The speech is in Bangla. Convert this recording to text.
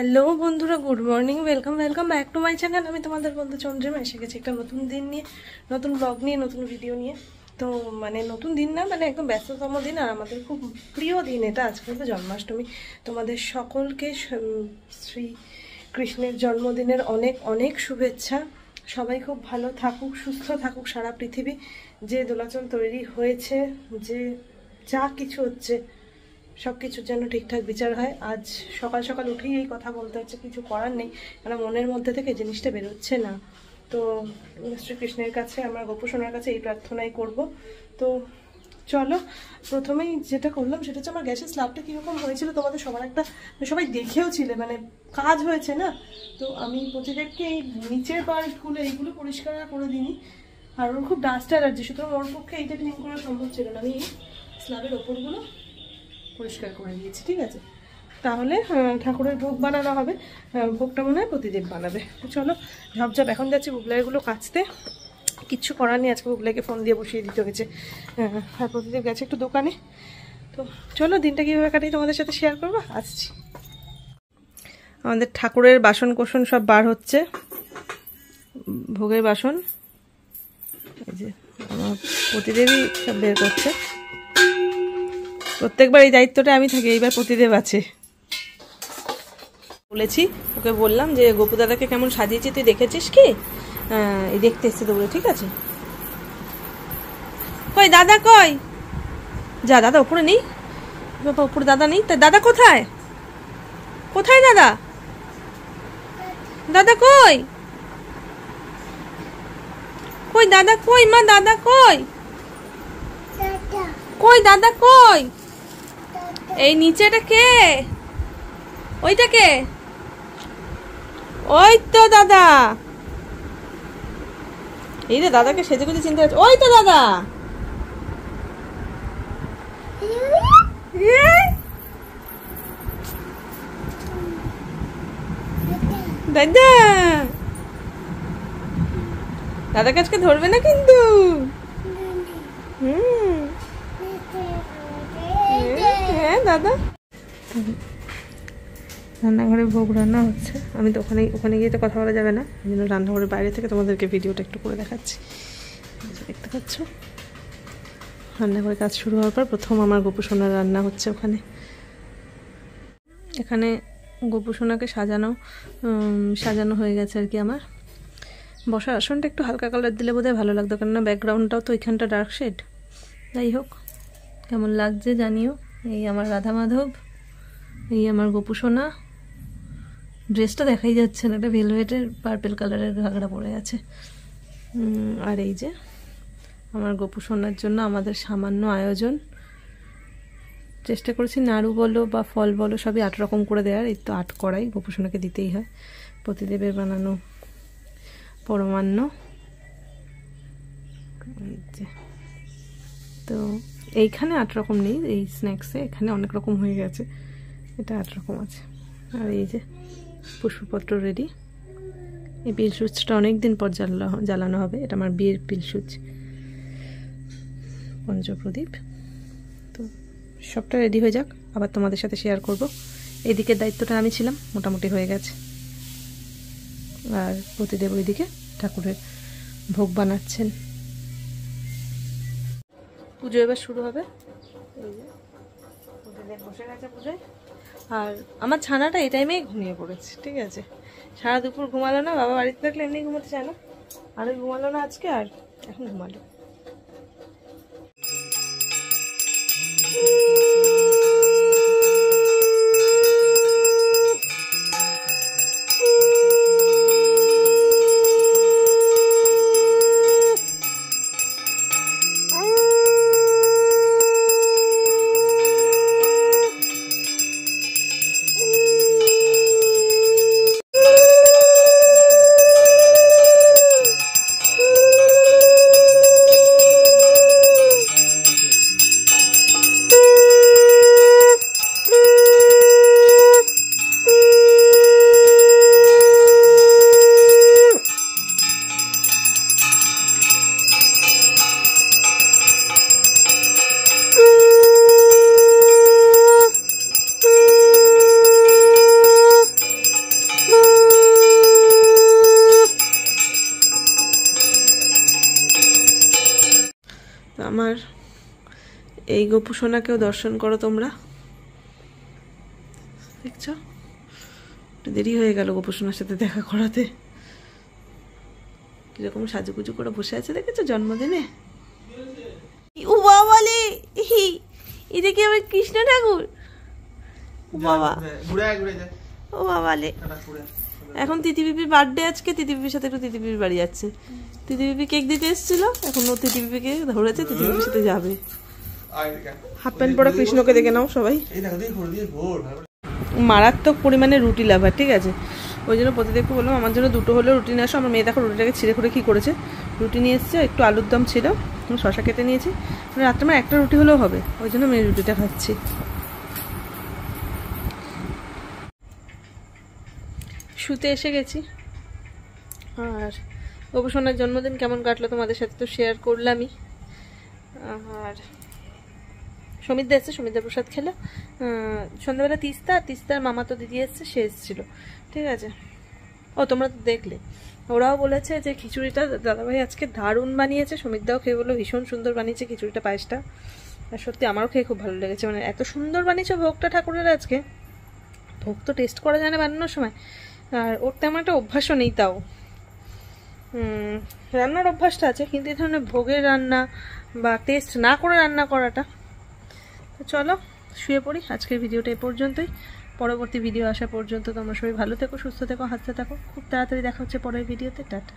হ্যালো বন্ধুরা, good morning, welcome back to my channel. আমি তোমাদের বন্ধু চন্দ্রিমা এসে গেছি একটা নতুন দিন নিয়ে, নতুন ব্লগ নিয়ে, নতুন ভিডিও নিয়ে। তো নতুন দিন না, একদম ব্যস্ততম দিন, আর আমাদের খুব প্রিয় দিন এটা। আজকে তো জন্মাষ্টমী। তোমাদের সকলকে শ্রী কৃষ্ণের জন্মদিনের অনেক অনেক শুভেচ্ছা। সবাই খুব ভালো থাকুক, সুস্থ থাকুক সারা পৃথিবী। যে দোলাচল তৈরি হয়েছে, যে যা কিছু হচ্ছে, সব কিছুর যেন ঠিকঠাক বিচার হয়। আজ সকাল সকাল উঠেই এই কথা বলতে হচ্ছে, কিছু করার নেই, কারণ মনের মধ্যে থেকে জিনিসটা বেরোচ্ছে না। তো শ্রীকৃষ্ণের কাছে, আমার গোপসোনার কাছে এই প্রার্থনাই করব। তো চলো, প্রথমেই যেটা করলাম সেটা হচ্ছে আমার গ্যাসের স্ল্যাবটা কীরকম হয়েছিল তোমাদের সবার একটা, সবাই দেখেও ছিলে, কাজ হয়েছে না। তো আমি প্রতিদেবকে এই নিচের পার্টগুলো এইগুলো পরিষ্কার করে দিইনি, আর ওর খুব ডাস্ট অ্যালার্জি, সুতরাং ওর পক্ষে এইটা ক্লিন করা সম্ভব ছিল না। আমি স্ল্যাবের ওপরগুলো পরিষ্কার করে দিয়েছি, ঠিক আছে। তাহলে ঠাকুরের ভোগ বানানো হবে, ভোগটা মনে হয় প্রতিদেব বানাবে। চলো ঝপঝপ এখন যাচ্ছি বুবলাইগুলো কাচতে। কিচ্ছু করার নেই, আজকে বুবলাইকে ফোন দিয়ে বসিয়ে দিতে হয়েছে। আর প্রতিদেব গেছে একটু দোকানে। তো চলো দিনটা কীভাবে কাটাই তোমাদের সাথে শেয়ার করবো, আসছি। আমাদের ঠাকুরের বাসন কোসন সব বার হচ্ছে, ভোগের বাসন। এই যে আমার প্রতিদেবই সব বের করছে। প্রত্যেকবার এই দায়িত্বটা আমি থাকি, এইবার প্রতিদেব আছে। বলেছি, ওকে বললাম যে গোপু দাদাকে কেমন সাজিয়েছি তুই দেখেছিস কি? এই দেখতে এসছে দৌড়ে, ঠিক আছে। কই দাদা, কই যা, দাদা উপরে নেই, উপরে দাদা নেই। তা দাদা কোথায়? কোথায় দাদা? দাদা কই? কই দাদা কই? মা দাদা কই? কই দাদা কই? এই নিচেটা কে? ওইটা কে? ওই তো দাদা। এই রে, দাদাকে সেজে গুজে চিনতে পারছি। ওই তো দাদা। দাদা, দাদাকে আজকে ধরবে না কিন্তু। হ্যাঁ দাদা। রান্নাঘরে ভোগ রান্না হচ্ছে, আমি তো ওখানে গিয়ে তো কথা বলা যাবে না, এই জন্য রান্নাঘরের বাইরে থেকে তোমাদেরকে ভিডিওটা একটু করে দেখাচ্ছি। দেখতে পাচ্ছ, রান্নাঘরে কাজ শুরু হওয়ার পর প্রথম আমার গোপুসোনার রান্না হচ্ছে ওখানে। এখানে গোপুসোনাকে সাজানো হয়ে গেছে আর কি। আমার বসার আসনটা একটু হালকা কালার দিলে বোধহয় ভালো লাগতো, কেননা ব্যাকগ্রাউন্ডটাও তো ওইখানটা ডার্ক শেড। যাই হোক, কেমন লাগছে জানিও। এই আমার রাধা মাধব, এই আমার গোপুসোনা। ড্রেসটা দেখাই যাচ্ছে না, একটা ভেলভেটের পার্পেল কালারের ঘাগড়া পরে আছে। আর এই যে আমার গোপুসোনার জন্য আমাদের সামান্য আয়োজন। চেষ্টা করেছি নাড়ু বলো বা ফল বলো সবই 8 রকম করে দেওয়ার। এই তো 8 কড়াই গোপুসোনাকে দিতেই হয়। প্রতিদেবের বানানো পরমান্ন। তো এইখানে 8 রকম নেই, এই স্ন্যাক্সে এখানে অনেক রকম হয়ে গেছে, এটা 8 রকম আছে। আর এই যে পুষ্পপত্র রেডি। এই পিলসুচটা অনেকদিন পর জ্বালানো হবে, এটা আমার বিয়ের পিলসুচ, পঞ্চপ্রদীপ। তো সবটা রেডি হয়ে যাক, আবার তোমাদের সাথে শেয়ার করব। এইদিকের দায়িত্বটা আমি ছিলাম, মোটামুটি হয়ে গেছে। আর প্রতিদেব ওইদিকে ঠাকুরের ভোগ বানাচ্ছেন। পুজো এবার শুরু হবে। এই যে প্রতিদেব বসে গেছে পুজোয়, আর আমার ছানাটা এই টাইমেই ঘুমিয়ে পড়েছে, ঠিক আছে। সারা দুপুর ঘুমালো না, বাবা বাড়িতে থাকলে এমনি ঘুমাতে চায় না, আর ঘুমালো না আজকে, আর এখন ঘুমালো। গোপু সোনাকেও দর্শন করো তোমরা, দেখছো একটু দেরি হয়ে গেল গোপু সোনার সাথে দেখা করাতে। কিরকম সাজুগুজু করে বসে আছে দেখেছো জন্মদিনে। ও বাবালে, এটা কি আমার কৃষ্ণ ঠাকুর? ও বাবা, ও বাবালে। এখন তিতিবিপির বার্থডে আজকে, তিতিবিপির সাথে একটু তিতিবিপির বাড়ি যাচ্ছে। তিতিবিপি কেক দিতে এসেছিল, এখন ও তিতিবিপিকে ধরেছে, তিতিবিপির সাথে যাবে। হাফ প্যান্ট পরা কৃষ্ণকে দেখে নাও সবাই। মারাত্মক পরিমাণে রুটি লাভার, ঠিক আছে, ওই জন্য প্রতিদিনকে বললাম আমার জন্য দুটো হলেও রুটি নিয়ে আসো। আমার মেয়ে দেখো রুটিটাকে ছিঁড়ে করে কী করেছে, রুটি নিয়ে এসছে, একটু আলুর দম ছিল, শশা কেটে নিয়েছি, রাত্রে আমার একটা রুটি হলেও হবে, ওই জন্য মেয়ে রুটিটা খাচ্ছি। শুতে এসে গেছি। আর গোপসোনার জন্মদিন কেমন কাটলো তোমাদের সাথে তো শেয়ার করলামই। আর সমিতদা এসছে, সমিতদার প্রসাদ খেলো। সন্ধ্যাবেলা তিস্তার মামা তো দিদি এসছে, সে এসেছিলো, ঠিক আছে। ও তোমরা তো দেখলে, ওরাও বলেছে যে খিচুড়িটা দাদাভাই আজকে দারুণ বানিয়েছে। সমিতদাও খেয়ে বললো ভীষণ সুন্দর বানিয়েছে খিচুড়িটা, পায়েসটা। আর সত্যি আমারও খেয়ে খুব ভালো লেগেছে, মানে এত সুন্দর বানিয়েছে ভোগটা ঠাকুরের আজকে। ভোগ তো টেস্ট করা যায় না বানানোর সময়, আর ওর তেমন একটা অভ্যাসও নেই, তাও রান্নার অভ্যাসটা আছে, কিন্তু এই ধরনের ভোগের রান্না বা টেস্ট না করে রান্না করাটা। তো চলো শুয়ে পড়ি, আজকের ভিডিওটা এ পর্যন্তই। পরবর্তী ভিডিও আসা পর্যন্ত তোমরা সবাই ভালো থেকো, সুস্থ থেকো, হাসতে থাকো। খুব তাড়াতাড়ি দেখা হচ্ছে পরের ভিডিওতে। টাটা।